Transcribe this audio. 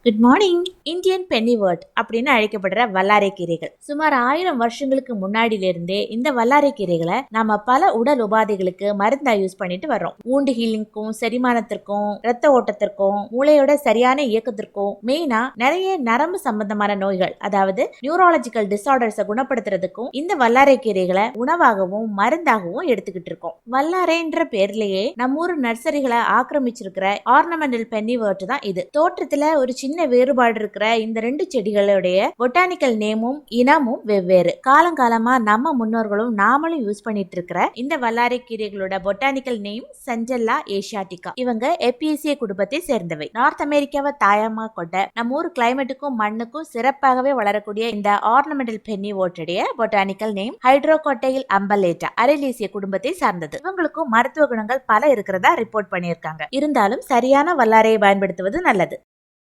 Good morning. Indian பென்னிவர்ட் அப்படின்னு அழைக்கப்படுற வல்லாரை கீரைகள் சுமார் 1000 வருஷங்களுக்கு முன்னாடியிலிருந்தே இந்த வல்லாரை கீரைகளை நாம பல உடல் உபாதைகளுக்கு மருந்தா யூஸ் பண்ணிட்டு வர்றோம். ஊண்டு ஹீலிங்க்கும், செரிமானத்திற்கும், ரத்த ஓட்டத்திற்கும், மூளையோட சரியான இயக்கத்திற்கும், மெயினா நிறைய நரம்பு சம்பந்தமான நோய்கள், அதாவது நியூரோலஜிக்கல் டிசார்டர்ஸை குணப்படுத்துறதுக்கும் இந்த வல்லாரை கீரைகளை உணவாகவும் மருந்தாகவும் எடுத்துக்கிட்டு இருக்கோம். வல்லாரைன்ற பேர்லயே நம்ம ஊர் நர்சரிகளை ஆக்கிரமிச்சிருக்கிற ஆர்னமெண்டல் பென்னிவர்ட் தான் இது. தோற்றத்துல ஒரு சின்ன வேறுபாடு இருக்கிற இந்த ரெண்டு செடிகளுடைய பொட்டானிக்கல் நேமும் இனமும் வெவ்வேறு. காலங்காலமா நம்ம முன்னோர்களும் நாமளும் யூஸ் பண்ணிட்டு இருக்கிற இந்த வல்லாரை கீரைகளோட பொட்டானிக்கல் நேம் சஞ்செல்லா ஏசியாட்டிகா. இவங்க எப்பியேசிய குடும்பத்தை சேர்ந்தவை. நார்த் அமெரிக்காவை தாயமா கொண்ட நம்ம ஊர் கிளைமேட்டுக்கும் மண்ணுக்கும் சிறப்பாகவே வளரக்கூடிய இந்த ஆர்னமெண்டல் பென்னிவர்ட்டுடைய பொட்டானிக்கல் நேம் ஹைட்ரோகோட்டைல் அம்பலேட்டா அரேலியேசிய குடும்பத்தை சார்ந்தது. இவங்களுக்கும் மருத்துவ குணங்கள் பல இருக்கிறதா ரிப்போர்ட் பண்ணியிருக்காங்க. இருந்தாலும் சரியான வல்லாரையை பயன்படுத்துவது நல்லது.